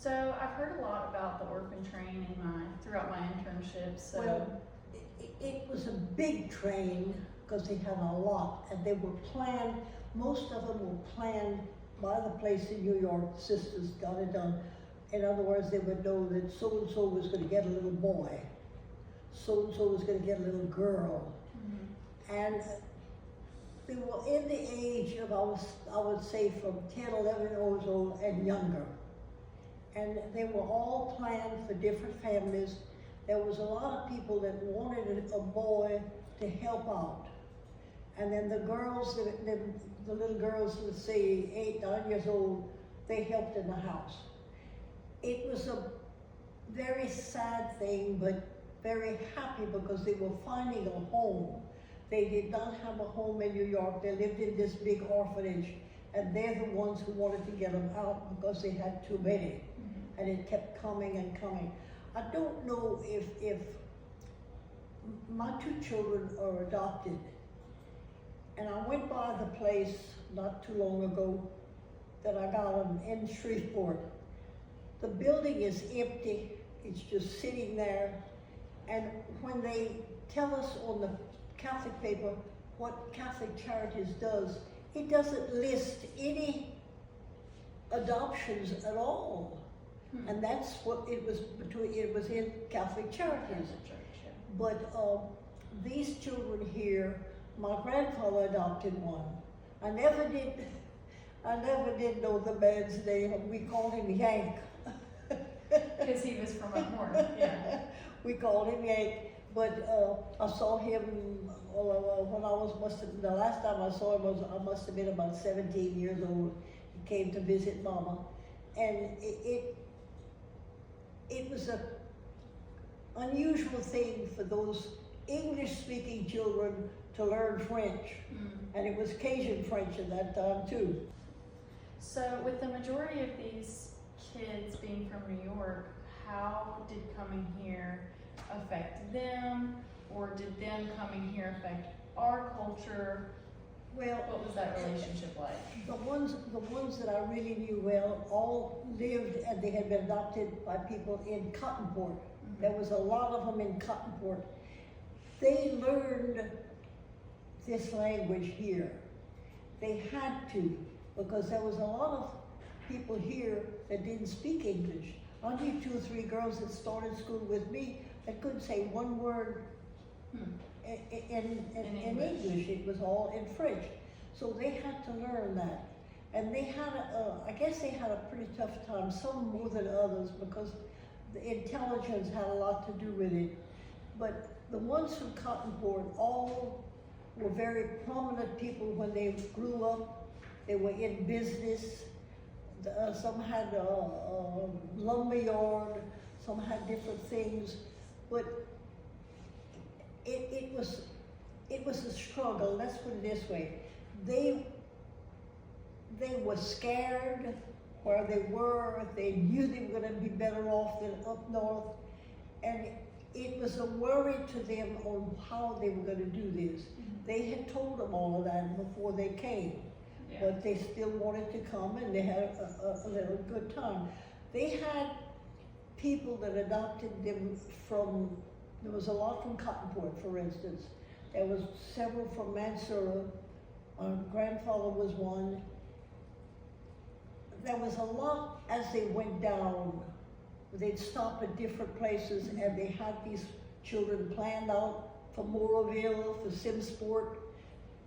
So I've heard a lot about the orphan train throughout my internships. So Well, it was a big train because they had a lot, and they were planned, most of them were planned by the place in New York. Sisters got it done. In other words, they would know that so-and-so was going to get a little boy, so-and-so was going to get a little girl. And they were in the age of, I would say, from 10, 11 years old and younger. And they were all planned for different families. There was a lot of people that wanted a boy to help out. And then the girls, the little girls, let's say 8, 9 years old, they helped in the house. It was a very sad thing, but very happy because they were finding a home. They did not have a home in New York. They lived in this big orphanage, and they're the ones who wanted to get them out because they had too many. And it kept coming and coming. I don't know if my 2 children are adopted. And I went by the place not too long ago that I got them in Shreveport. The building is empty. It's just sitting there. And when they tell us on the Catholic paper what Catholic Charities does, it doesn't list any adoptions at all. And that's what it was in Catholic Charities. But these children here, my grandfather adopted one. I never did know the man's name. We called him Yank. because he was from up north, yeah. We called him Yank. But I saw him when I was, the last time I saw him I must have been about 17 years old. He came to visit Mama. And it was an unusual thing for those English-speaking children to learn French. And it was Cajun French at that time too. So with the majority of these kids being from New York, how did coming here affect them? Or did them coming here affect our culture? Well, what was that relationship like? The ones that I really knew well all lived, and they had been adopted by people in Cottonport. There was a lot of them in Cottonport. They learned this language here. They had to, because there was a lot of people here that didn't speak English. I knew 2 or 3 girls that started school with me that couldn't say one word in English. It was all in French. So they had to learn that. And they had, I guess they had a pretty tough time, some more than others, because the intelligence had a lot to do with it. But the ones from Cottonport all were very prominent people when they grew up. They were in business. Some had a lumber yard, some had different things. But it was a struggle. Let's put it this way: they were scared where they were. They knew they were going to be better off than up north, and it was a worry to them on how they were going to do this. They had told them all of that before they came, but they still wanted to come, and they had a little good time. They had people that adopted them from. There was a lot from Cottonport, for instance. There was several from Mansoura. My grandfather was one. There was a lot as they went down. They'd stop at different places, and they had these children planned out for Moraville, for Simsport.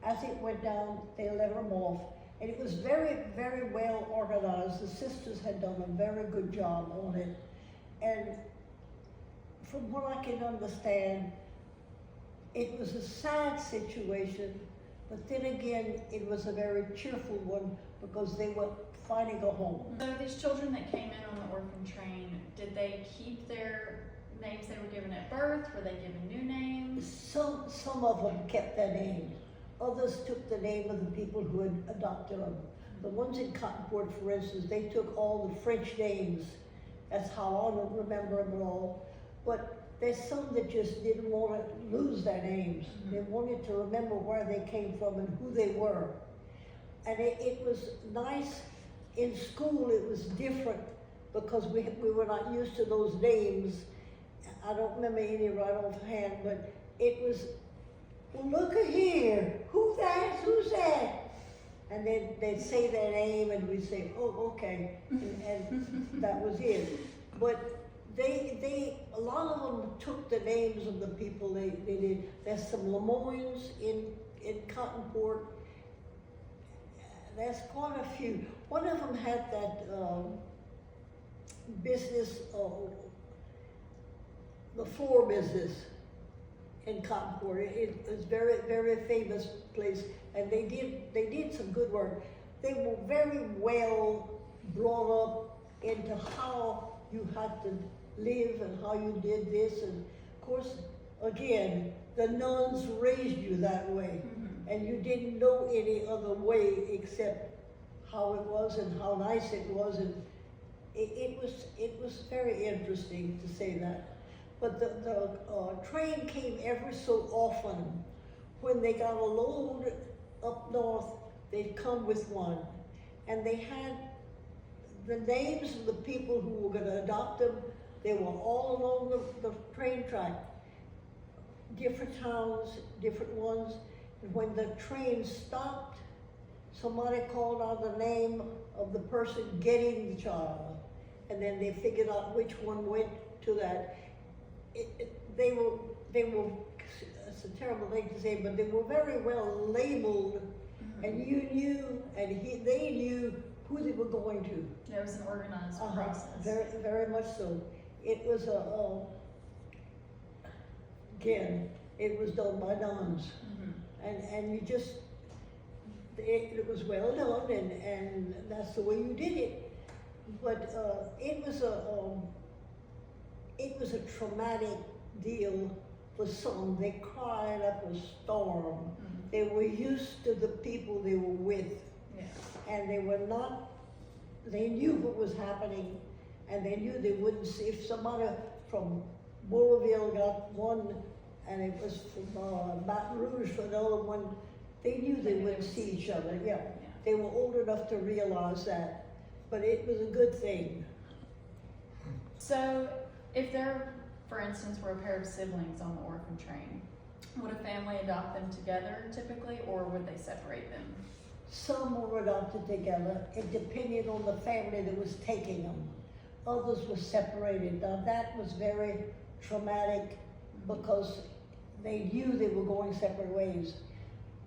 As it went down, they let them off. And it was very, very well organized. The sisters had done a very good job on it. And from what I can understand, it was a sad situation, but then again, it was a very cheerful one because they were finding a home. So these children that came in on the orphan train, did they keep their names they were given at birth? Were they given new names? Some of them kept their names. Others took the name of the people who had adopted them. The ones in Cottonport, for instance, they took all the French names. That's how I don't remember them at all. But there's some that just didn't want to lose their names. They wanted to remember where they came from and who they were. And it was nice. In school, it was different because we were not used to those names. I don't remember any right offhand, but it was, well, look at here, who's that? And then they'd say their name and we'd say, oh, okay, and that was it. But a lot of them took the names of the people they did. There's some Lemoynes in Cottonport. There's quite a few. One of them had that business, the floor business in Cottonport. It was very, very famous place, and they did some good work. They were very well brought up into how you had to live and how you did this, and of course, again, the nuns raised you that way, and you didn't know any other way except how it was and how nice it was, and it was very interesting, to say that. But the train came every so often. When they got a load up north, they'd come with one, and they had the names of the people who were going to adopt them. They were all along the train track, different towns, different ones. And when the train stopped, somebody called out the name of the person getting the child, and then they figured out which one went to that. They were, it's a terrible thing to say, but they were very well labeled, and you knew, and they knew who they were going to. There was an organized process. Very, very much so. It was again, it was done by nuns, and you just, it was well done, and that's the way you did it. But it was a traumatic deal for some. They cried up a storm. They were used to the people they were with, and they were not. They knew what was happening, and they knew they wouldn't see. If somebody from Bouleville got one, and it was from Baton Rouge for another one, they knew they wouldn't see each other. Yeah, they were old enough to realize that, but it was a good thing. So, if there, for instance, were a pair of siblings on the orphan train, would a family adopt them together typically, or would they separate them? Some were adopted together. It depended on the family that was taking them. Others were separated. Now that was very traumatic because they knew they were going separate ways.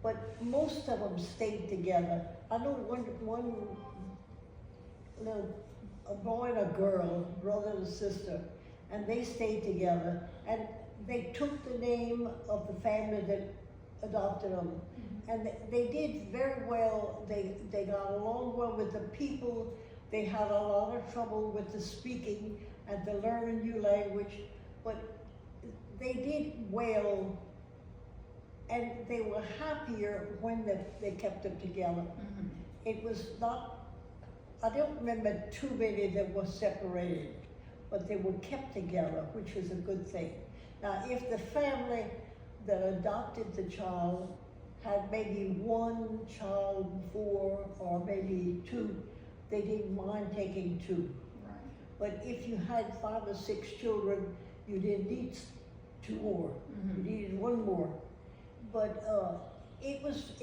But most of them stayed together. I know a boy and a girl, brother and sister, and they stayed together. And they took the name of the family that adopted them. And they did very well. They got along well with the people. They had a lot of trouble with the speaking and to learn a new language, but they did well, and they were happier when they kept them together. It was not, I don't remember too many that were separated, but they were kept together, which was a good thing. Now, if the family that adopted the child had maybe one child before, or maybe two, they didn't mind taking two. Right. But if you had 5 or 6 children, you didn't need 2 more. You needed 1 more. But it was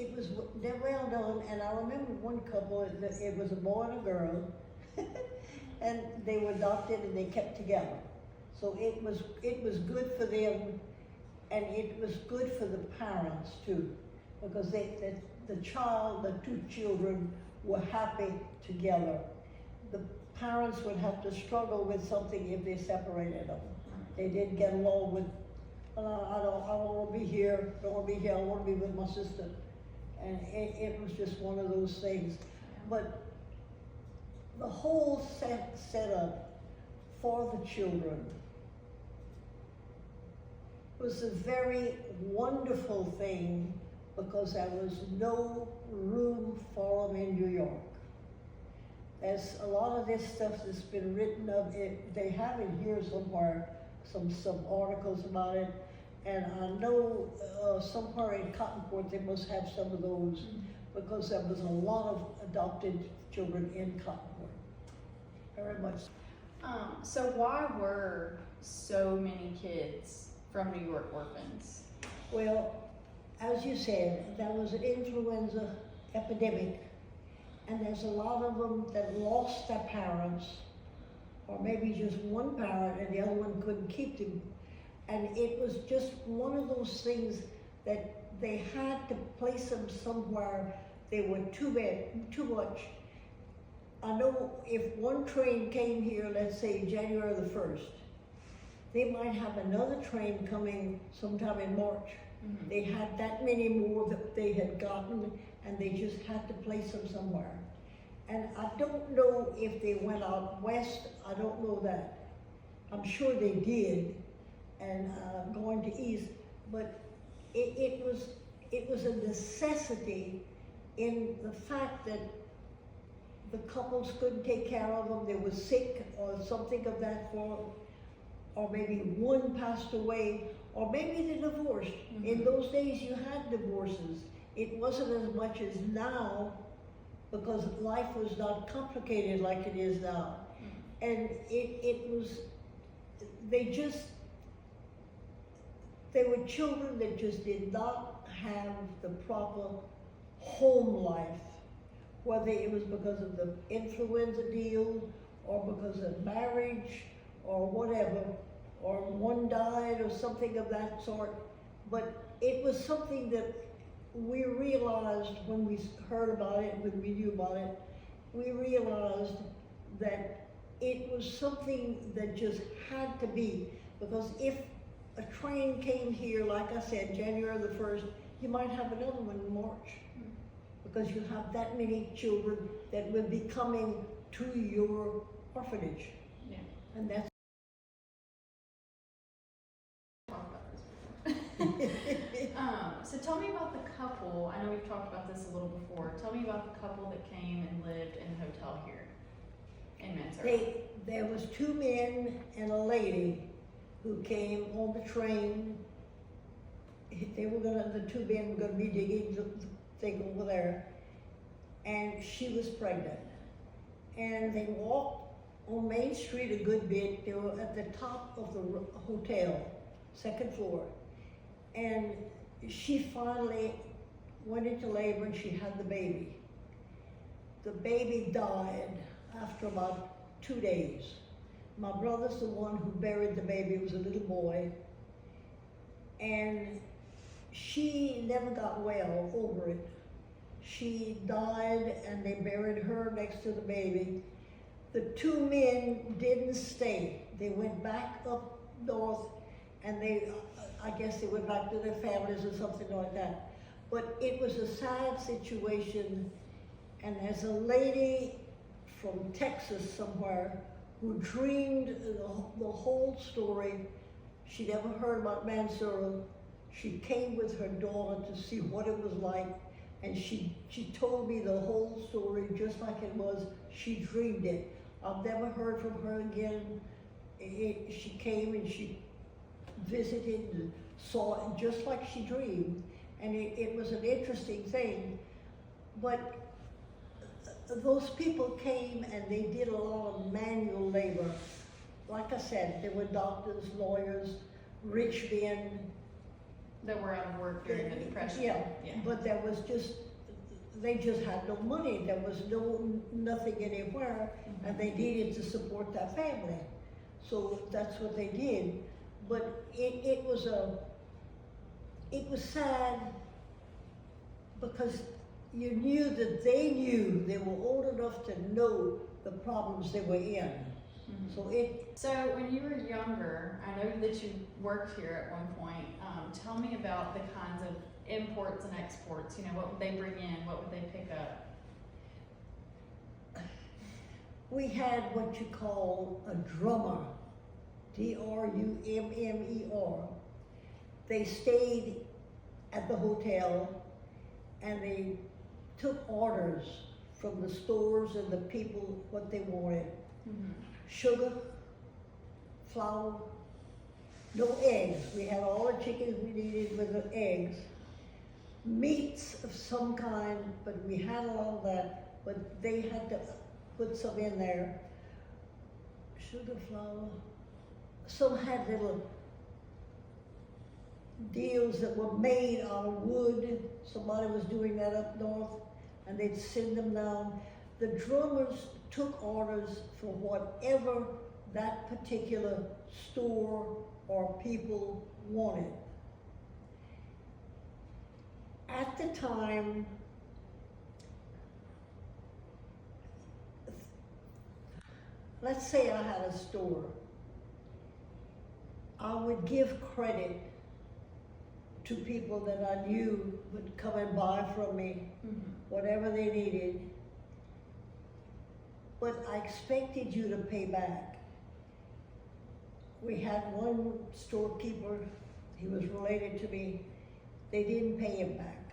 well done. And I remember one couple. It was a boy and a girl, and they were adopted and they kept together. So it was good for them, and it was good for the parents too, because the 2 children were happy together. The parents would have to struggle with something if they separated them. They didn't get along with, I don't want to be here, I want to be with my sister. And it was just one of those things. But the whole setup for the children was a very wonderful thing, because there was no room for them in New York. There's a lot of this stuff that's been written of it. They have it here somewhere, some articles about it, and I know somewhere in Cottonport they must have some of those, because there was a lot of adopted children in Cottonport, very much. So why were so many kids from New York orphans? Well, as you said, there was an influenza epidemic, and there's a lot of them that lost their parents, or maybe just one parent and the other one couldn't keep them. And it was just one of those things that they had to place them somewhere. They were too much. I know if one train came here, let's say January the 1st, they might have another train coming sometime in March. Mm-hmm. They had that many more that they had gotten, and they just had to place them somewhere. And I don't know if they went out west, I don't know that. I'm sure they did, and going to east, but it was a necessity in the fact that the couples couldn't take care of them, they were sick or something of that form, or maybe one passed away, or maybe they divorced. Mm-hmm. In those days you had divorces. It wasn't as much as now, because life was not complicated like it is now. Mm-hmm. And it was, they were children that just did not have the proper home life, whether it was because of the influenza deal, or because of marriage, or whatever, or one died, or something of that sort. But it was something that we realized when we heard about it, when we knew about it, we realized that it was something that just had to be, because if a train came here, like I said, January the 1st, you might have another one in March, because you have that many children that will be coming to your orphanage. Yeah. And that's So tell me about the couple. I know we've talked about this a little before. Tell me about the couple that came and lived in the hotel here in Mansard. there was 2 men and a lady who came on the train. The 2 men were gonna be digging the thing over there, and she was pregnant. And they walked on Main Street a good bit. They were at the top of the hotel, 2nd floor. And she finally went into labor and she had the baby. The baby died after about 2 days. My brother's the one who buried the baby. It was a little boy. And she never got well over it. She died and they buried her next to the baby. The 2 men didn't stay. They went back up north, and I guess they went back to their families or something like that. But it was a sad situation, and there's a lady from Texas somewhere who dreamed the whole story. She never heard about Mansura. She came with her daughter to see what it was like, and she told me the whole story just like it was. She dreamed it. I've never heard from her again. She came and she visited and saw it just like she dreamed, and it was an interesting thing. But those people came and they did a lot of manual labor. Like I said, there were doctors, lawyers, rich men. That were out of work during the Depression. Yeah. But there was they just had no money. There was nothing anywhere, Mm-hmm. and they needed to support their family. So that's what they did. But it was sad, because you knew that they were old enough to know the problems they were in. Mm-hmm. So when you were younger, I know that you worked here at one point. Tell me about the kinds of imports and exports. You know, what would they bring in? What would they pick up? We had what you call a drummer, D-R-U-M-M-E-R. They stayed at the hotel, and they took orders from the stores and the people what they wanted. Mm-hmm. Sugar, flour, no eggs. We had all the chickens we needed with the eggs. Meats of some kind, but we had a lot of that, but they had to put some in there. sugar flour. Some had little deals that were made out of wood. Somebody was doing that up north, and they'd send them down. The drummers took orders for whatever that particular store or people wanted. At the time, let's say I had a store, I would give credit to people that I knew would come and buy from me whatever they needed, but I expected you to pay back. We had one storekeeper, he was related to me, they didn't pay him back.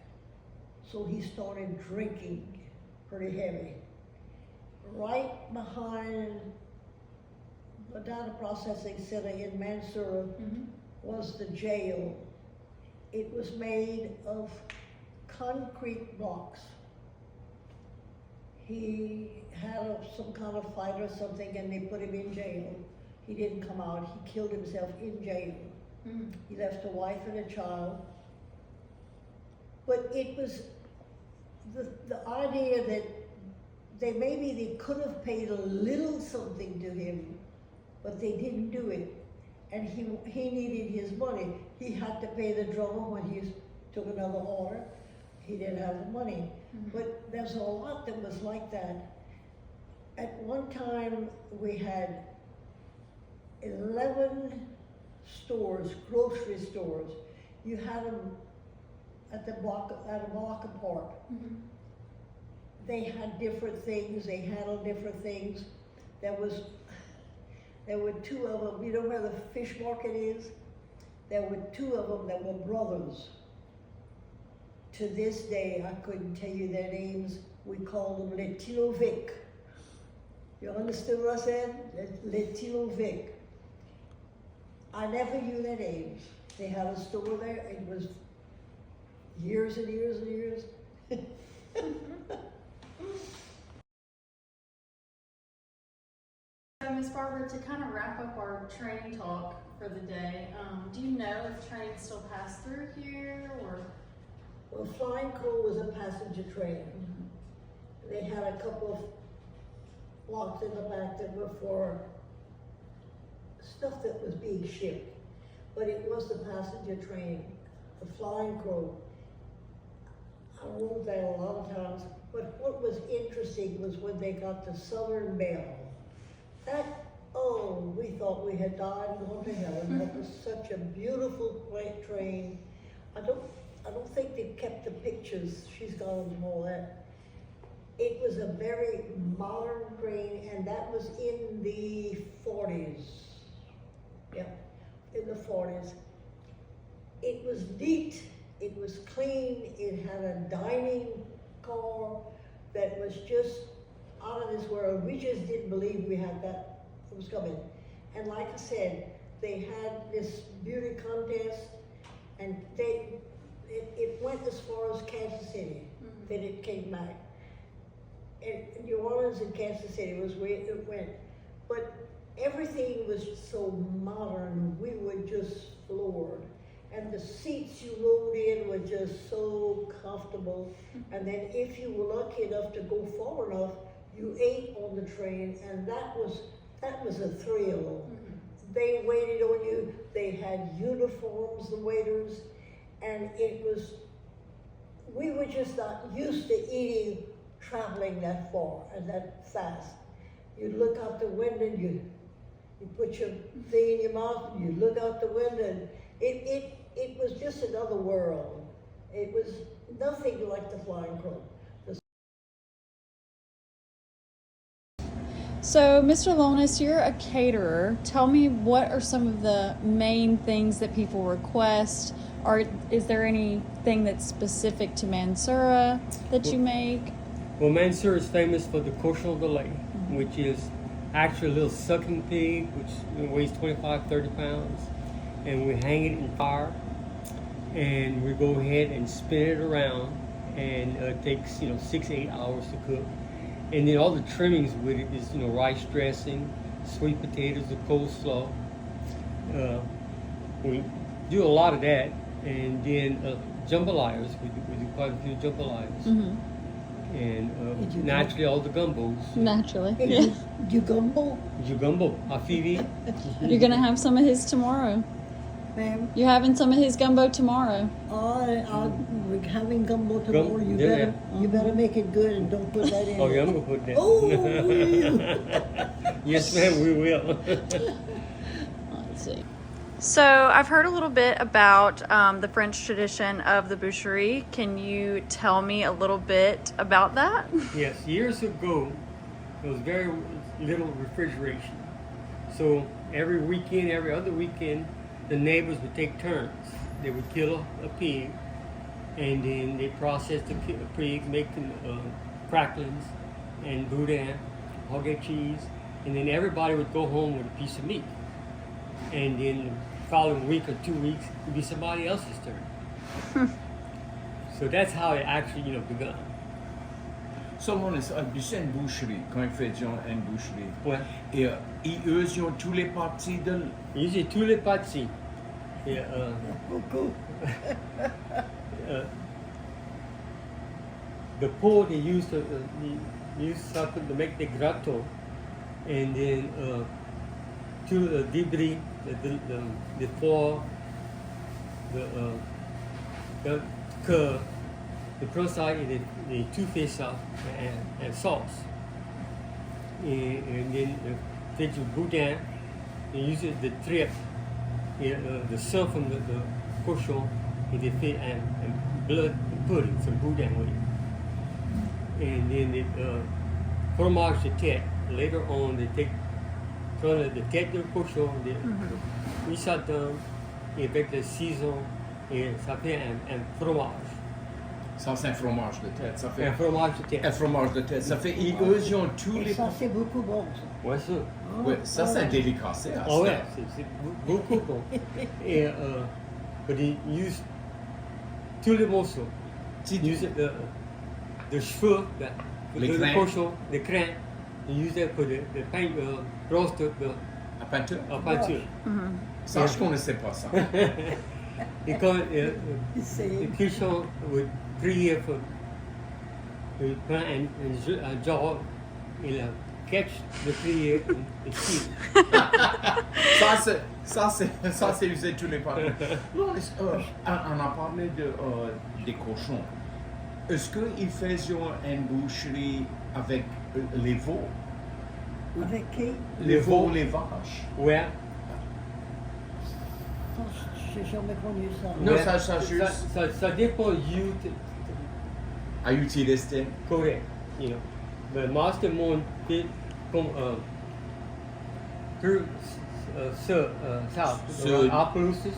So he started drinking pretty heavy. Right behind the data processing center in Mansura was the jail. It was made of concrete blocks. He had some kind of fight or something and they put him in jail. He didn't come out, he killed himself in jail. He left a wife and a child. But it was the idea that maybe they could have paid a little something to him, but they didn't do it. And he needed his money. He had to pay the drummer when he took another order. He didn't have the money. But there's a lot that was like that. At one time, we had 11 stores, grocery stores. You had them at a block apart. They had different things, they handled different things. There were two of them, you know where the fish market is? There were two of them that were brothers. To this day, I couldn't tell you their names. We called them Letilovic. You understood what I said? Letilovic. I never knew their names. They had a store there, it was years and years and years. So, Ms. Barbara, to kind of wrap up our train talk for the day, do you know if trains still pass through here, or? Well, Flying Crow was a passenger train. They had a couple of blocks in the back that were for stuff that was being shipped, but it was the passenger train, the Flying Crow. I rode that a lot of times, but what was interesting was when they got the Southern Belle. That, oh, we thought we had died and gone to heaven. That was such a beautiful train. I don't think they kept the pictures. She's gone and all that. It was a very modern train, and that was in the 40s. Yeah, in the 40s. It was neat, it was clean, it had a dining car that was just out of this world. We just didn't believe we had that, it was coming. And like I said, they had this beauty contest, and it went as far as Kansas City, then it came back. And New Orleans and Kansas City was where it went. But everything was so modern, we were just floored. And the seats you rode in were just so comfortable. And then if you were lucky enough to go far enough, you ate on the train, and that was a thrill. They waited on you, they had uniforms, the waiters, and we were just not used to eating, traveling that far and that fast. You'd look out the window and you put your thing in your mouth and you look out the window, and it was just another world. It was nothing like the Flying Crow. So, Mr. Lonis, you're a caterer. Tell me, what are some of the main things that people request? Or is there anything that's specific to Mansura that you make? Well, Mansura is famous for the cochon de lait, which is actually a little sucking pig, which weighs 25, 30 pounds. And we hang it in fire, and we go ahead and spin it around, and it takes 6 to 8 hours to cook. And then all the trimmings with it is rice dressing, sweet potatoes, the coleslaw. We do a lot of that, and then jambalayas. We do quite a few jambalayas, Mm-hmm. and Did you naturally all the gumbos. Naturally. Hey, Yeah. you gumbo, Jugumbo, afivi. You're gonna have some of his tomorrow. ma'am? You're having some of his gumbo tomorrow. We're having gumbo tomorrow. You dinner. better make it good and don't put that in. Oh yeah, I'm gonna put that. Oh, Yes, ma'am, we will. Let's see. So I've heard a little bit about the French tradition of the boucherie. Can you tell me a little bit about that? Yes, years ago, there was very little refrigeration. So every weekend, every other weekend, the neighbors would take turns. They would kill a pig, and then they process the pig, make cracklings and boudin, hoggy cheese, and then everybody would go home with a piece of meat. And then the following week or 2 weeks, it would be somebody else's turn. So that's how it actually, begun. Seulement, c'est une boucherie, quand ils faisaient une boucherie. Ouais. Et eux, ils ont tous les parties de... Usually tous les pâtisseries. Yeah, beaucoup. the pot they used to use something to make the gratto, and then two debris, the four, the curd, the front side is the two fish sauce and sauce, and then the fish with boudin. They use the trip, the sun from the cochon, and they fit and blood pudding, some boudin with it. And then the fromage de tête. Later on, they take from the tête de cochon, they mis ça dans et avec le cison et ça fait un fromage. Ça, c'est un fromage de tête. Ça fait Un fromage de tête. un fromage de tête. Ça fait... Et eux, ils ont tous Et les... ça, c'est beaucoup bon, ça. Ouais, ça. Ouais, ça, c'est un délicatessen. Ah ouais, c'est beaucoup bon. Et but they use tous les morceaux. Ils use the cheveux, Les the crins. cochon, the crins. They use that for the paint roast, La peinture. peinture. Ça, je connaissais pas ça. Et quand C'est le cochon would prier for, il prend un jar, il catch the prière et tire. Ça, c'est usé tous les parties. Non, on a parlé des cochons. Est-ce qu'ils faisaient une boucherie avec les veaux? avec qui? Les veaux, les vaches? Ouais. Ça, j'ai jamais connu ça. Non, Ouais. ça juste... Ça dépend you À utiliser. correct, But most of them did come through south, So- Appaloosas.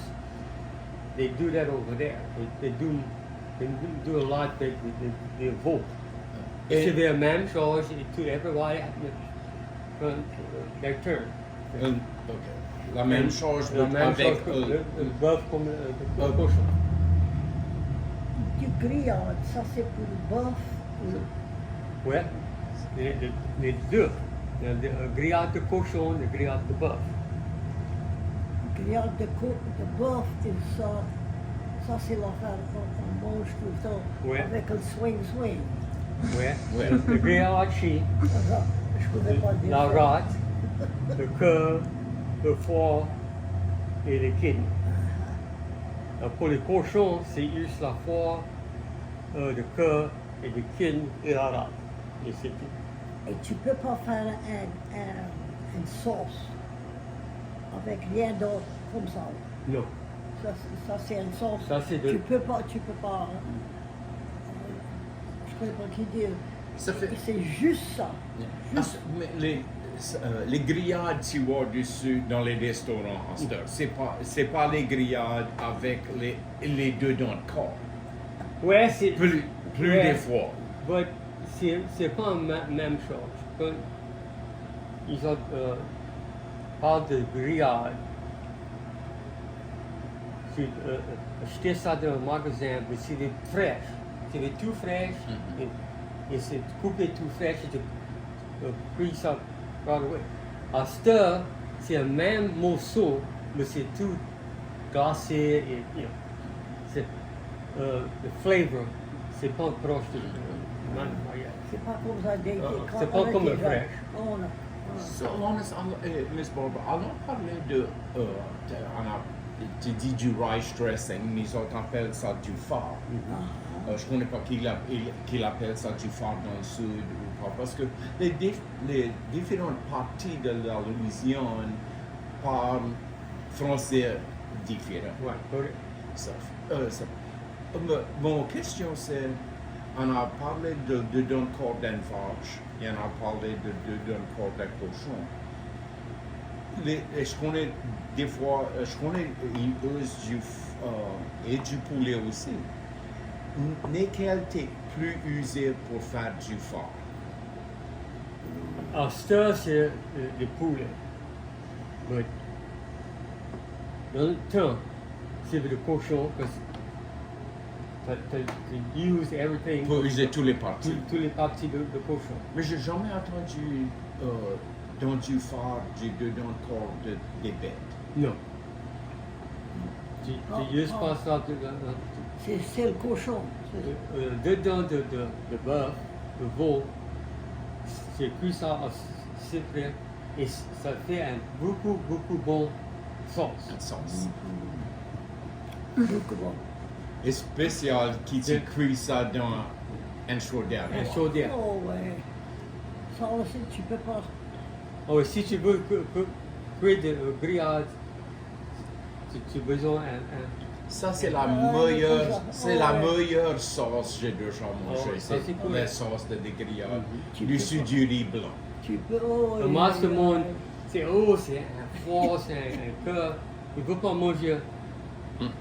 They do that over there. They do a lot with the vote. Et- C'est la même chose to everybody from their turn. Ok. La même chose La même avec... chose que le bœuf comme le cochon. Du grillade, ça c'est pour le bœuf. ou- Ouais, les deux. Le grillade de cochon, le grillade de bœuf. Grillade de bœuf, et ça c'est l'affaire qu'on mange tout le temps. Ouais. Avec un swing. Ouais. Ouais. Le grillade chi, Ah, je pouvais pas dire la ça. rate, le cœur, le foie et les kidneys. Pour les cochons, c'est juste la foie, le cœur et les kidneys et la rate. Et c'est tout. Et tu peux pas faire une sauce avec rien d'autre comme ça. Non. Ça c'est une sauce. Ça, c'est de- Tu peux pas. Je ne sais pas qui dire. Ça fait... C'est juste ça. Ah, mais les grillades tu vois dessus dans les restaurants en ce temps, c'est pas les grillades avec les deux dents de corps. Ouais, c'est Plus ouais. des fois. But c'est pas la même chose. Quand ils ont parlent de grillade, c'est acheter ça dans un magasin, mais c'est des fraîches. C'est des tout fraîches, et c'est coupé tout fraîche et tu pris ça right away. À cette heure, c'est le même morceau, mais c'est tout glacé et c'est le flavor, c'est pas proche de mariage. C'est pas comme ça d'été. C'est pas comme le fraîche. Oh non. So, Miss Barbara, on a parlé de, tu dis du rice dressing, nous autres appellent ça du phare. Je ne connais pas qu'il appelle ça du phare dans le sud ou pas, parce que les différentes parties de la Louisiane parlent français différent. Ouais, correct. Mon question c'est, on a parlé de d'un corps d'une vache et on a parlé de d'un corps d'un cochon. Je connais des fois, je connais une use et du poulet aussi. Lesquels t'es plus usé pour faire du phare? À cette heure, c'est le poulet. Mais dans le temps, c'est le cochon, parce que tu uses everything. Pour user tous les parties. Tous les parties de cochon. Mais j'ai jamais entendu dans du phare dans le corps des bêtes. Non. Tu uses pas ça C'est le cochon. dedans de bœuf, de veau, c'est cuit ça à secret et ça fait un beaucoup bon sauce. La sauce. Beaucoup bon. Et spécial qui tu cuis ça dans un chaudière. Un chaudière. Oh ouais. Ça aussi, tu peux pas. Oh, si tu veux cuire de grillade, tu as besoin Ça c'est la meilleure sauce que j'ai déjà mangée. ça, c'est cool. La sauce de grillade. Tu Dessus peux du riz blanc. Tu peux. Oh, Le masse du monde, c'est un foie, c'est un cœur. Il ne peut pas manger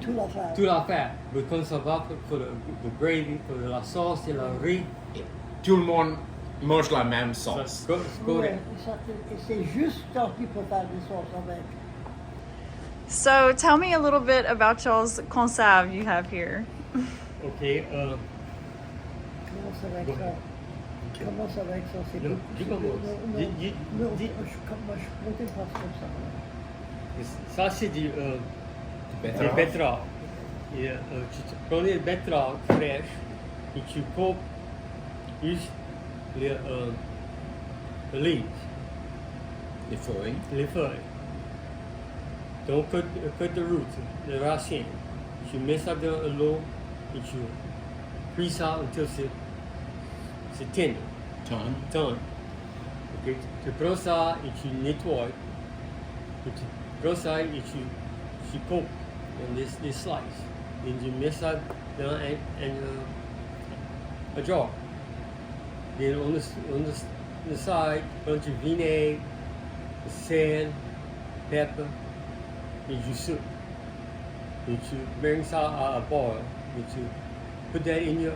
Tout l'affaire. toute l'affaire. Mais quand ça va pour le gravy, pour la sauce et le riz, Tout le monde mange la même sauce. c'est Ouais, correct. et c'est juste quand tu peux faire des sauces avec. So tell me a little bit about y'all's conserve you have here. Ok, Commence avec ça. Commence avec ça. C'est Non, beaucoup. dis comment. Non, Dis- non, dis- je comptais pas comme ça. ça c'est des Betterave. betteraves. Et, tu prends les betteraves fraîches et tu coupes juste les leaves, Les feuilles. les feuilles. Donc, cut the roots, les racines. Tu mets ça dans l'eau et tu cuis ça until c'est tendre. Tonne. Ok, tu prends ça et tu nettoies. Et tu prends ça et tu coupes en des slices. Et tu mets ça dans un jar. Then on the side, tu prends du vinaigre, sel, pepper, et du sucre. Et tu bring ça à boil. And you put that in your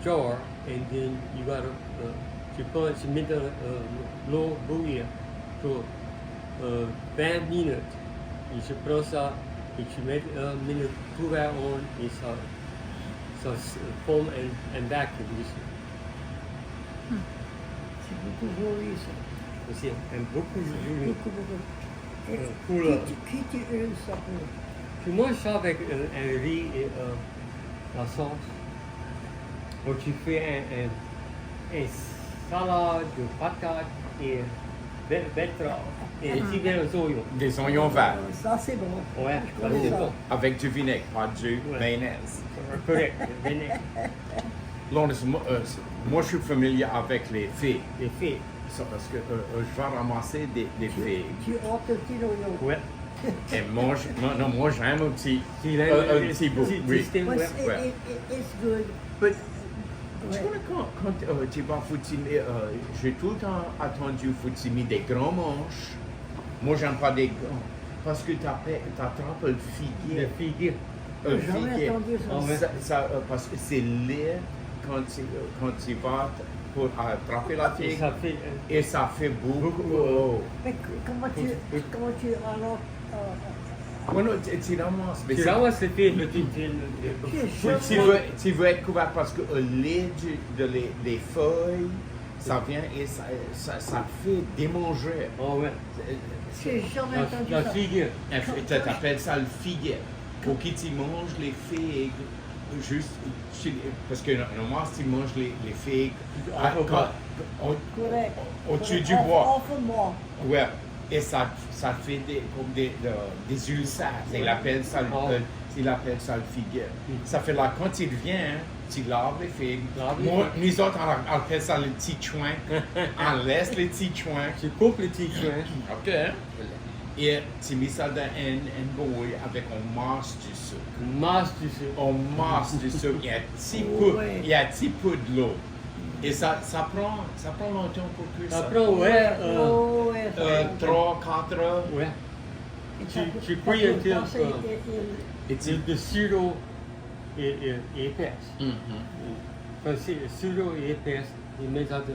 jar, and then you gotta tu mets dans l'eau bouillir pour 20 minutes. Et tu prends ça et tu mets le couvert on et ça forme un vacuum ici. C'est beaucoup joli ça. C'est un beaucoup joli Beaucoup. Et couleur. qui tu uses ça pour? Tu manges ça avec un riz et la sauce. Donc tu fais un salade de patates et betterave et divers oignons. Des oignons verts. Ça c'est bon. Ouais, Je ça connais c'est ça. bon. Avec du vinaigre, pas du Ouais. mayonnaise. Correct, le vinaigre, Lourdes, moi je suis familier avec les figues. les figues. Ça, parce que je vais ramasser des figues. Tu ôtes le petit oignon. Ouais. Et moi j'aime un petit bout. Petit Oui. stem, Ouais, ouais. it's good. But, Ouais. tu vois, quand tu vas foutimer, j'ai tout le temps attendu foutimer des grands manches. Moi, j'aime pas des grands. Parce que tu attrapes le figuier. Le figuier. Un J'ai jamais figuier. entendu ça. Ah ouais. Parce que c'est laid quand tu vas pour attraper la figue. Ça fait Et ça fait beaucoup. Mais comment tu alors Bueno, tu ramasses. Mais tu ça- ramasses les figues, tu veux être couvert parce que le lait des feuilles, Ça vient et ça le fait démanger. Oh ouais. J'ai jamais entendu La ça. figue. Tu appelles ça le figuier. Pour qui tu manges les figues, juste, parce que normalement, si tu manges les figues Correct. au-dessus du Correct. bois, Offre-moi. ouais, et ça fait comme des ulcères. Il appelle ça, il appelle ça le figuier. Ça fait là, quand il vient, tu laves les figues. Nous autres, on appelle ça le petit chouin. On laisse les petits chouins. Tu coupes le petit coin. OK. Et tu mets ça dans un bol avec une masse du sucre. Masse du sucre. Une masse du sucre. Il y a un petit peu de l'eau. Et ça prend longtemps pour cuire ça. Ça prend, ouais. Oh, ouais, ça- 3, 4 heures. Ouais. Et tu parce cuis que until, quand c'est- Le sirop est épaisse. Mhm. Quand le sirop est épaisse, il met ça dans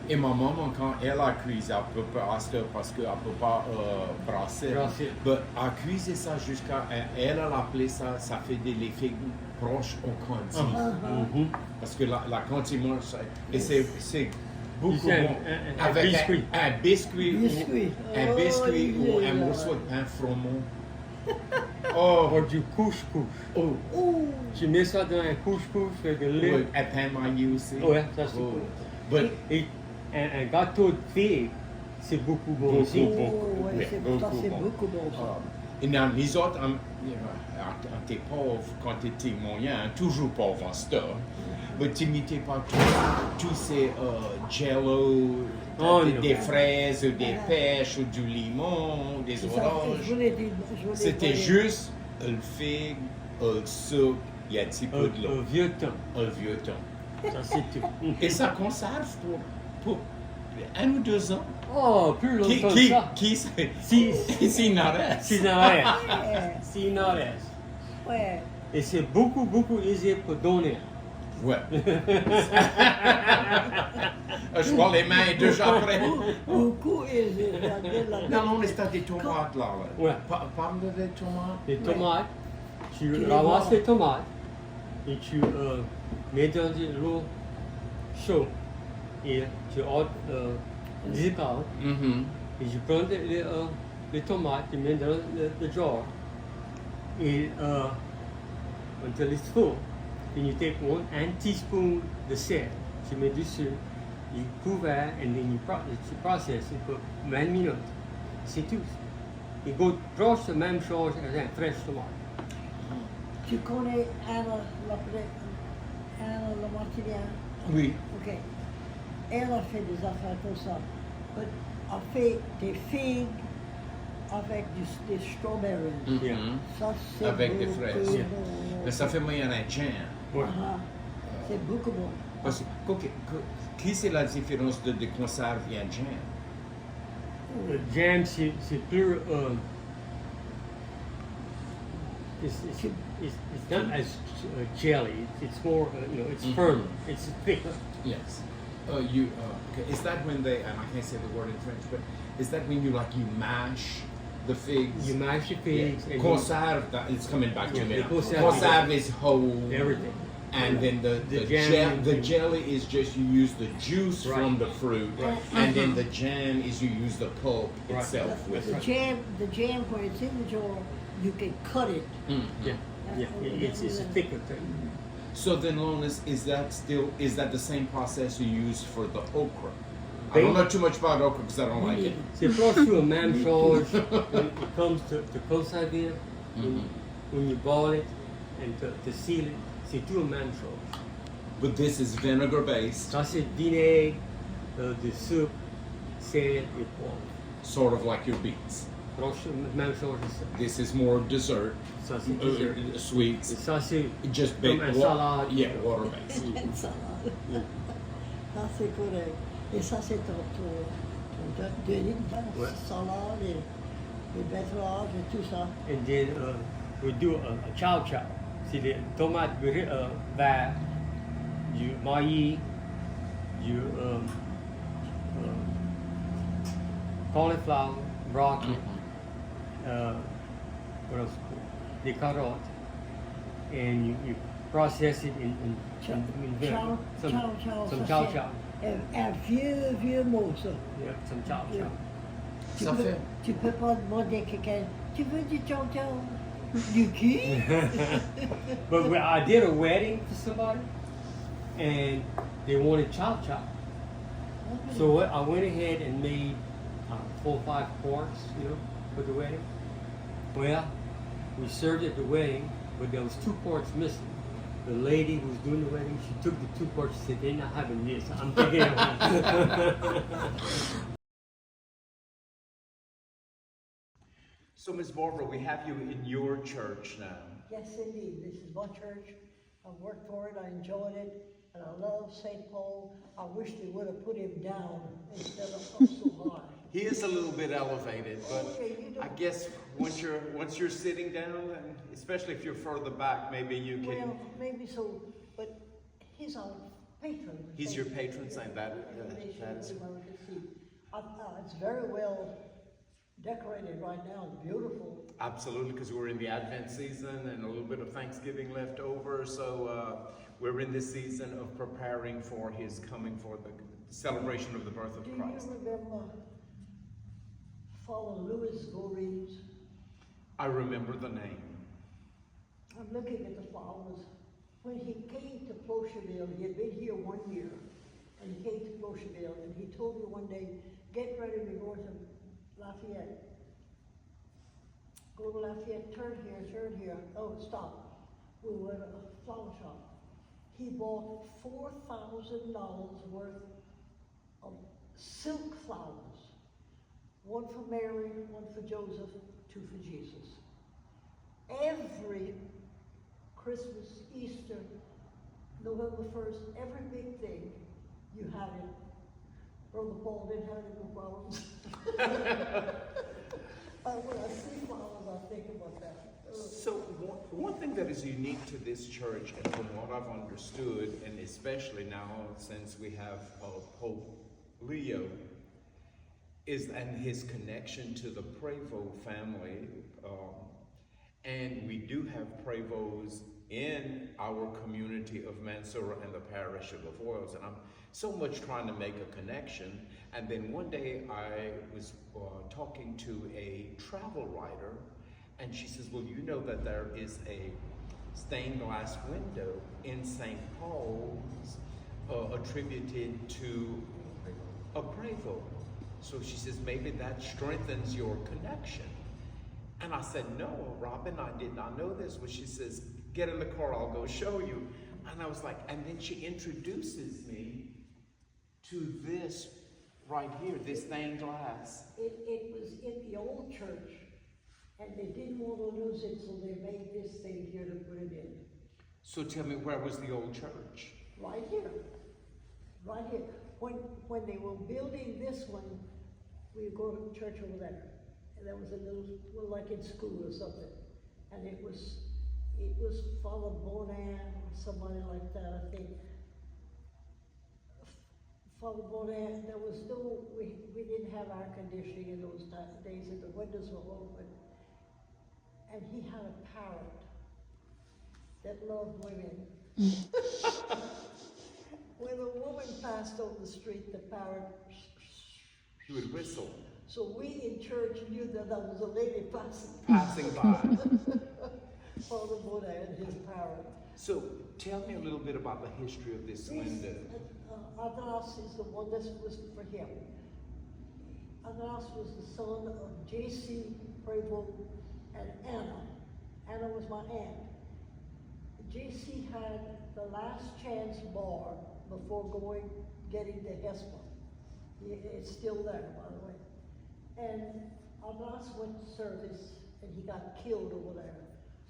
Et ma maman, quand elle a cuisé, elle peut pas, parce qu'elle ne peut pas brasser. Brasser. Mais elle cuisait ça jusqu'à. Elle a appelé ça, ça fait des figues proches au candy. Mhm. Parce que la condiment, et c'est beaucoup C'est bon. un biscuit. Un biscuit. Biscuit. Un biscuit Oh, ou yeah. un morceau de pain froment. Oh, Ou du couscous. oh, Ouh. Tu mets ça dans un couscous avec le lait. oui, un pain maillot aussi. Ouais, ça c'est Oh. cool. But, Et un gâteau de figue, c'est beaucoup bon aussi. Beaucoup. Oh, ouais, Oui, c'est ça, c'est bon. beaucoup bon ça. Et dans les autres, quand t'es pauvre, quand t'es moyen, toujours pauvre en stock, mais t'imitais pas tous ces jello, Oh, non. des fraises, ou des pêches, ou du limon, des C'est ça, je oranges. voulais dire- je voulais C'était parler. juste le figue, le sucre, il y a un petit peu de Un l'eau, vieux temps. un vieux temps. Ça c'est tout. Et ça conserve pour 1 ou 2 ans. Oh, plus Qui, longtemps que qui, ça. qui, s'il en reste. S'il en reste. Ouais, S'il en reste. ouais. Et c'est beaucoup, beaucoup easy pour donner. Ouais. Je vois les mains déjà prêtes. Beaucoup aisé. Regardez là. Non, non, c'est des tomates là. Ouais. Parle des tomates. Les tomates, tu les ramasses bois. les tomates et tu mets dans de l'eau chaude et tu ôtes les écailles Mhm. et tu prends les tomates, tu mets dans le jar et until it's full. Then you take 1 teaspoon de sel, tu mets dessus, you couvert and then you process it pour 20 minutes. C'est tout. Il goûte proche la même chose qu'un fraîche tomate. Tu connais Anna Lamartinière? Oui. Ok. Elle a fait des affaires comme ça. Elle a fait des figues avec des strawberries. Yeah. Mhm. Ça, c'est Avec des beaucoup fraises. bon. Mais ça fait moyen un jam. Ouais. Ah, c'est beaucoup bon. Parce que, qui c'est la différence de conserve et un jam? Le jam, c'est plus. It's not as jelly. It's more, it's Mhm. firm. It's thicker. Yes. Okay. Is that when they, and I can't say the word in French, but is that when you mash the figs? You mash the figs and Conserve, it's coming back to Yeah, me the now. conserve Conserve is whole. everything. And then the jam- jelly is just you use the juice Right. from the fruit, Right. and then the jam is you use the pulp Right. itself with The it. jam when it's in the jar, you can cut it. Mhm. Yeah, yeah. It's a thicker thing. So then, Lonis, is that the same process you use for the okra? I don't know too much about okra because I don't like it. C'est proche sur la même chose when it comes to conserver. When you boil it and to seal it, c'est tout la même chose. But this is vinegar based, Ça c'est vinaigre, de sucre, sel et poivre. sort of like your beets. Proche même chose que ça. This is more dessert, Ça c'est dessert. Et sweets, ça c'est just comme baked un salade. Yeah, water based. Une salade. Ça, c'est correct. Et ça, c'est ton deuxième Ouais. salade et les betteraves et tout ça. And then we do a chow chow. C'est des tomates vertes, du maïs, du cauliflower, broccoli, what else? Des carottes, and you process it in vinegar. Chow, Some ça chow c'est- chow. Un vieux mot, ça. Yep, some chop chop. Ça fait. Tu peux pas demander à quelqu'un, tu veux du chow-chow? Du qui? But I did a wedding for somebody, and they wanted chop chop. So I went ahead and made 4 or 5 parts, for the wedding. Well, we served at the wedding, but there was 2 parts missing. The lady who was doing the wedding, she took the 2 parts. She said, "They're not having this. I'm taking it home." So, Miss Barbara, we have you in your church now. Yes, indeed. This is my church. I worked for it. I enjoyed it. And I love St. Paul. I wish they would have put him down instead of up so high. He is a little bit elevated, but Okay, you don't- I guess once you're sitting down, and especially if you're further back, maybe you can. Well, maybe so, but he's our patron. He's your patron saint. That They should that is. be able to see. It's very well decorated right now. It's beautiful. Absolutely, because we're in the Advent season and a little bit of Thanksgiving left over. So we're in this season of preparing for His coming, for the celebration of the birth of Do Christ. you remember Father Louis Gorries? I remember the name. I'm looking at the flowers. When he came to Plocherville, he had been here 1 year, and he came to Plocherville, and he told me one day, get ready, we're going to Lafayette. Go to Lafayette, turn here. Oh, stop. We were at a flower shop. He bought $4,000 worth of silk flowers. One for Mary, one for Joseph, 2 for Jesus. Every Christmas, Easter, November 1st, every big thing, you had it. Brother Paul didn't have any flowers. When I see flowers, I think about that. So one thing that is unique to this church, and from what I've understood, and especially now since we have Pope Leo, and his connection to the Prévost family, and we do have Prévosts in our community of Mansoura and the parish of Avoyelles, and I'm so much trying to make a connection. And then one day I was talking to a travel writer, and she says, well, you know that there is a stained glass window in St. Paul's attributed to a Prévost. So she says, maybe that strengthens your connection. And I said, no, Robin, I did not know this. But she says, get in the car, I'll go show you. And I was like, and then she introduces me to this right here, this stained glass. It was in the old church, and they didn't want to lose it, so they made this thing here to put it in. So tell me, where was the old church? Right here. Right here. When they were building this one, we would go to church over there. And there was a little, well, like in school or something. And it was Father Bonan or somebody like that, I think. Father Bonan, there was no, we didn't have air conditioning in those days, and the windows were open. And he had a parrot that loved women. When a woman passed on the street, the parrot, He would whistle. so we in church knew that there was a lady Passing by. Father Buddha and his parrot. So tell me a little bit about the history of this window. Adras is the one that was for him. Adras was the son of J.C. Prévost and Anna. Anna was my aunt. J.C. had the last chance bar before getting to Hesper. It's still there, by the way. And Adras went to service, and he got killed over there.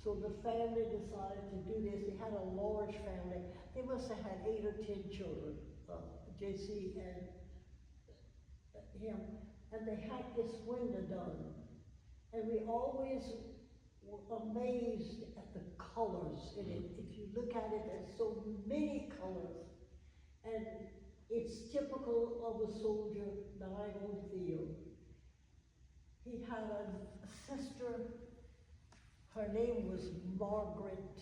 So the family decided to do this. They had a large family. They must have had 8 or 10 children, J.C. and him. And they had this window done. And we always were amazed at the colors in it. If you look at it, there's so many colors. And it's typical of a soldier dying on the field. He had a sister. Her name was Margaret,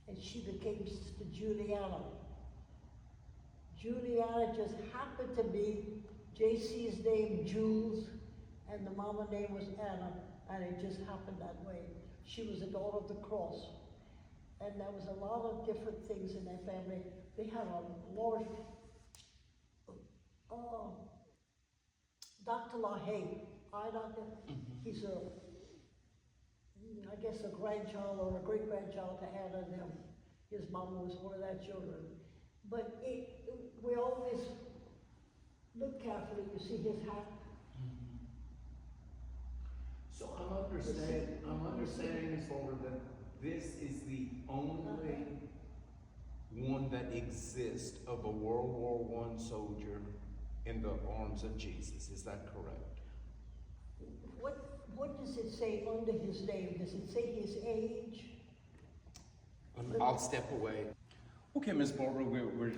and she became Sister Juliana. Juliana just happened to be JC's name, Jules, and the mama name was Anna, and it just happened that way. She was a daughter of the cross. And there was a lot of different things in their family. They had a large, Dr. LaHaye, hi doctor, he's I guess a grandchild or a great-grandchild to Anna and them. His mama was one of their children. But we always look carefully, you see his hat. So I'm understanding, Ms. Boulder, that this is the only one that exists of a World War I soldier in the arms of Jesus. Is that correct? What does it say under his name? Does it say his age? I'll step away. Okay, Ms. Barbara, we're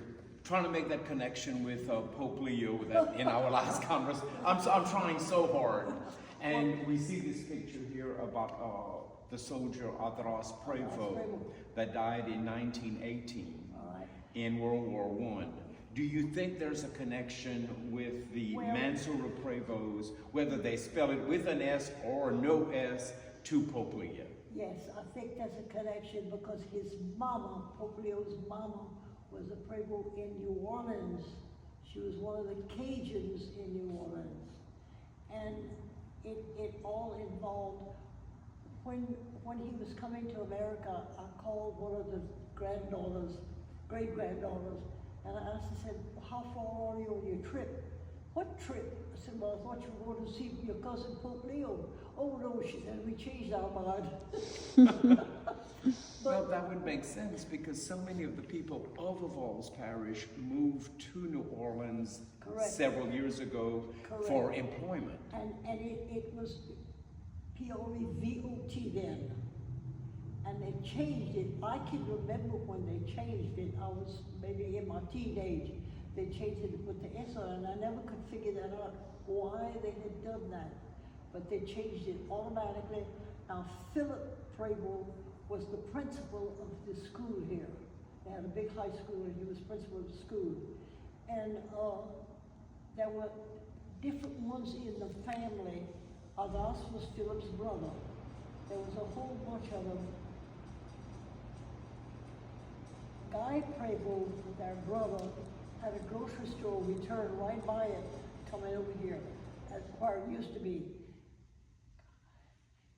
trying to make that connection with Pope Leo that in our last conversation. I'm trying so hard. And we see this picture here about the soldier Andras Prevost that died in 1918 in World War I. Do you think there's a connection with the Mansour Prevost, whether they spell it with an S or no S, to Pope Leo? Yes, I think there's a connection because his mama, Pope Leo's mama, was a Prevost in New Orleans. She was one of the Cajuns in New Orleans. And it all involved, when he was coming to America, I called one of the granddaughters, great-granddaughters, and I asked, I said, how far are you on your trip? What trip? I said, well, I thought you were going to see your cousin Pope Leo. Oh no, she said, we changed our mind. Well, that would make sense because so many of the people of Avoyelles Parish moved to New Orleans several years ago for employment. And it was P-O-V-O-T then. And they changed it. I can remember when they changed it. I was maybe in my teenage. They changed it with the S on it, and I never could figure that out, why they had done that. But they changed it automatically. Now, Philip Prevost was the principal of the school here. They had a big high school, and he was principal of the school. And there were different ones in the family. Adas was Philip's brother. There was a whole bunch of them. Guy Prevost, their brother, had a grocery store. We turned right by it, coming over here, as where it used to be.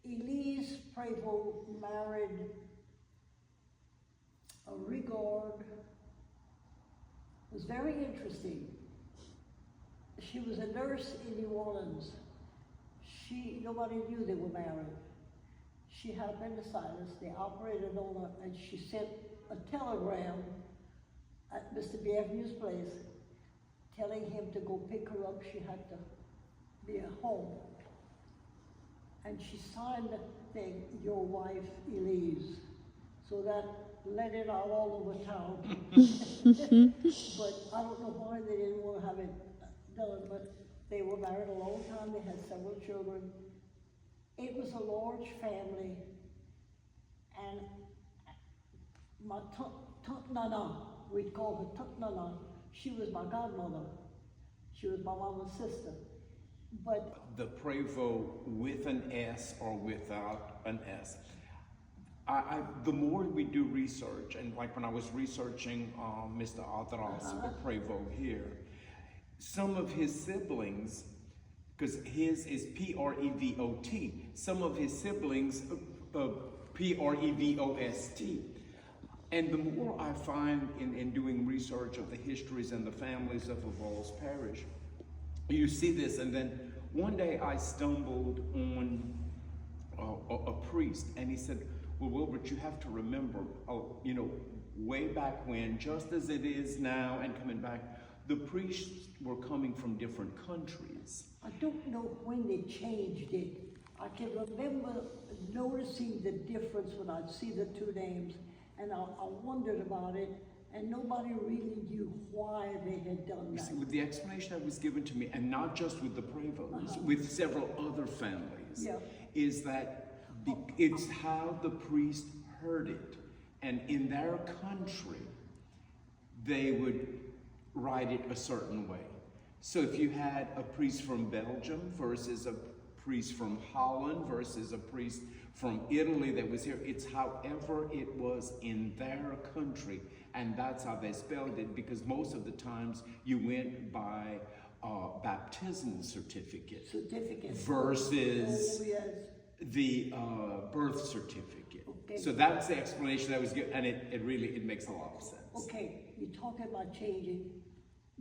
Elise Prevost married a Rigord. It was very interesting. She was a nurse in New Orleans. Nobody knew they were married. She had appendicitis. They operated on her, and she sent a telegram at Mr. Bienvenue's place telling him to go pick her up. She had to be at home. And she signed the thing, your wife, Elise. So that let it out all over town. But I don't know why they didn't want to have it done, but they were married a long time. They had several children. It was a large family. And my Tunt Nana, we'd call her Tunt Nana, she was my godmother. She was my mama's sister. But the Prevost with an S or without an S. The more we do research, and like when I was researching Mr. Andras Prevost here, some of his siblings, because his is P-R-E-V-O-T, some of his siblings, P-R-E-V-O-S-T. And the more I find in doing research of the histories and the families of Avoyelles Parish, you see this, and then one day I stumbled on a priest, and he said, well, Wilbert, you have to remember, you know, way back when, just as it is now and coming back, the priests were coming from different countries. I don't know when they changed it. I can remember noticing the difference when I'd see the two names, and I wondered about it, and nobody really knew why they had done that. See, with the explanation that was given to me, and not just with the Prevosts, with several other families, is that it's how the priest heard it. And in their country, they would write it a certain way. So if you had a priest from Belgium versus a priest from Holland versus a priest from Italy that was here, it's however it was in their country, and that's how they spelled it, because most of the times you went by baptismal certificate versus Oh, yes. the birth certificate. Okay. So that's the explanation that was given, and it really makes a lot of sense. Okay, you're talking about changing.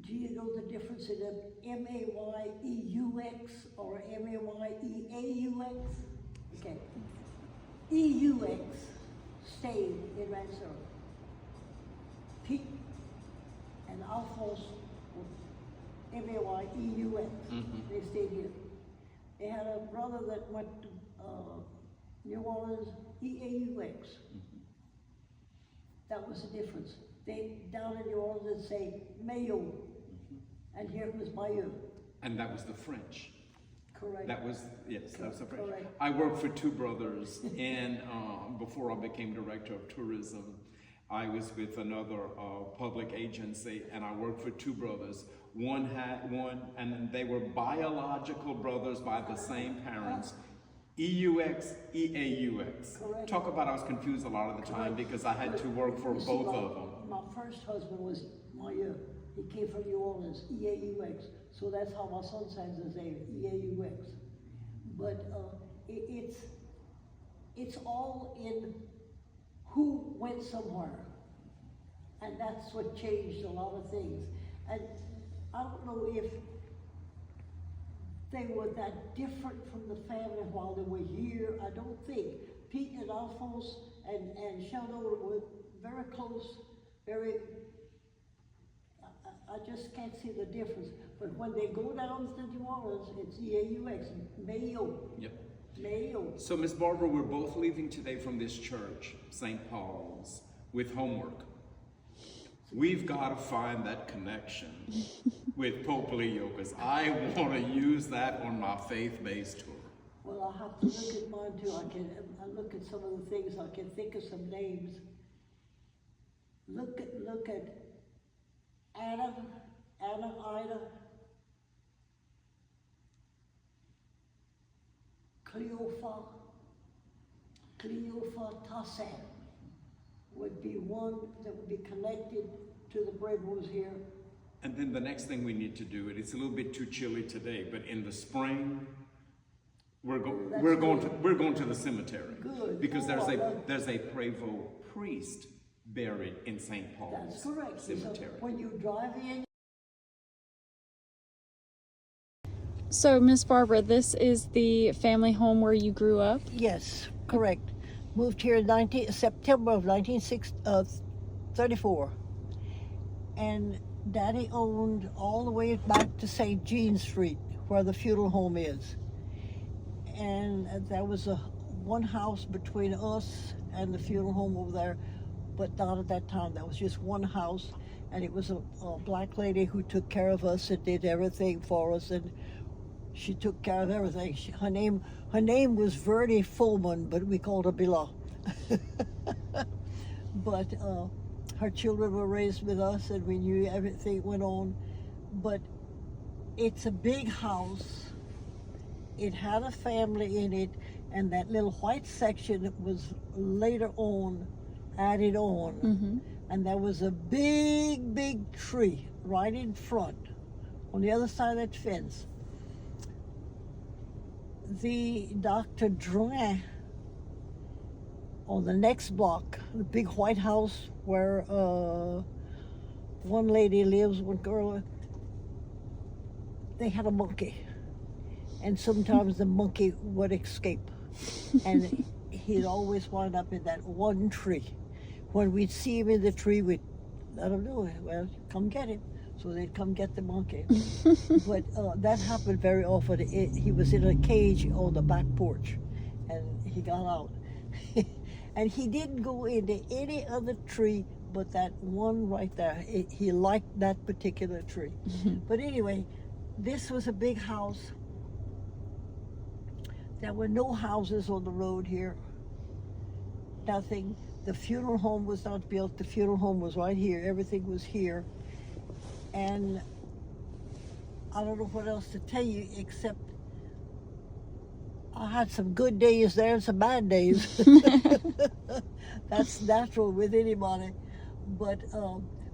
Do you know the difference in a M-A-Y-E-U-X or M-A-Y-E-A-U-X? Okay. E-U-X stayed in Ransom. Pete and Alphonse were M-A-Y-E-U-X. They stayed here. They had a brother that went to New Orleans, E-A-U-X. That was the difference. They, down in New Orleans, they'd say Mayo, and here it was Bayeux. And that was the French. Correct. That was, yes, that was the French. Correct. I worked for two brothers, and before I became director of tourism, I was with another public agency, and I worked for two brothers. One had one, and then they were biological brothers by the same parents. E-U-X, E-A-U-X. Correct. Talk about I was confused a lot of the time because I had to work for You see, both of them. My first husband was Bayeux. He came from New Orleans, E-A-U-X. So that's how my son signs his name, E-A-U-X. But it's all in who went somewhere. And that's what changed a lot of things. And I don't know if they were that different from the family while they were here. I don't think. Pete and Alphonse and Sheldon were very close, very, I just can't see the difference. But when they go down to New Orleans, it's E-A-U-X, Mayo. Yep. Mayo. So, Miss Barbara, we're both leaving today from this church, St. Paul's, with homework. We've got to find that connection with Pope Leo, because I want to use that on my faith-based tour. Well, I'll have to look at mine too. I look at some of the things, I can think of some names. Look at Anna, Ida, Cleophas Tassan would be one that would be connected to the Brevos here. And then the next thing we need to do, it's a little bit too chilly today, but in the spring, we're going to the cemetery. Good. Because Oh, there's a Prevost priest buried in St. Paul's That's correct. Cemetery. So when you drive in, So, Miss Barbara, this is the family home where you grew up? yes, correct. Moved here in September of 1934. And Daddy owned all the way back to St. Jean Street, where the funeral home is. And there was one house between us and the funeral home over there, but not at that time. That was just one house, and it was a black lady who took care of us and did everything for us, and she took care of everything. Her name was Verdi Fullman, but we called her Bila. But her children were raised with us, and we knew everything went on. But it's a big house. It had a family in it, and that little white section was later on added on. Mm-hmm. And there was a big tree right in front on the other side of that fence. The Dr. Drouin on the next block, the big white house where one lady lives, one girl, they had a monkey. And sometimes the monkey would escape. And he'd always wind up in that one tree. When we'd see him in the tree, we'd let him know, well, come get him. So they'd come get the monkey. But that happened very often. He was in a cage on the back porch, and he got out. And he didn't go into any other tree but that one right there. He liked that particular tree. But anyway, this was a big house. There were no houses on the road here. Nothing. The funeral home was not built. The funeral home was right here. Everything was here. And I don't know what else to tell you except I had some good days there and some bad days. That's natural with anybody. But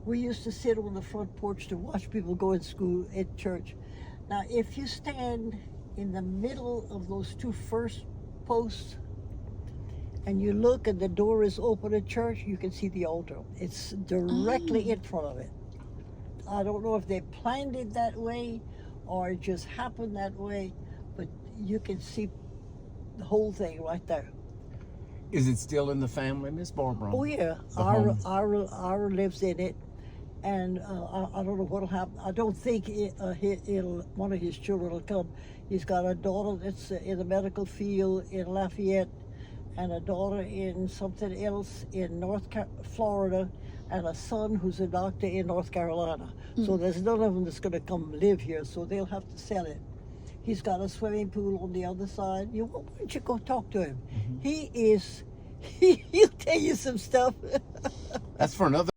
we used to sit on the front porch to watch people go in school, at church. Now, if you stand in the middle of those two first posts and you look and the door is open at church, you can see the altar. It's directly in front of it. I don't know if they planned it that way or it just happened that way, but you can see the whole thing right there. Is it still in the family, Miss Barbara? Oh yeah, The home? our lives in it, and I don't know what'll happen. I don't think it'll one of his children will come. He's got a daughter that's in the medical field in Lafayette, and a daughter in something else in Florida, and a son who's a doctor in North Carolina. So there's none of them that's going to come live here, so they'll have to sell it. He's got a swimming pool on the other side. Why don't you go talk to him? He'll tell you some stuff. That's for another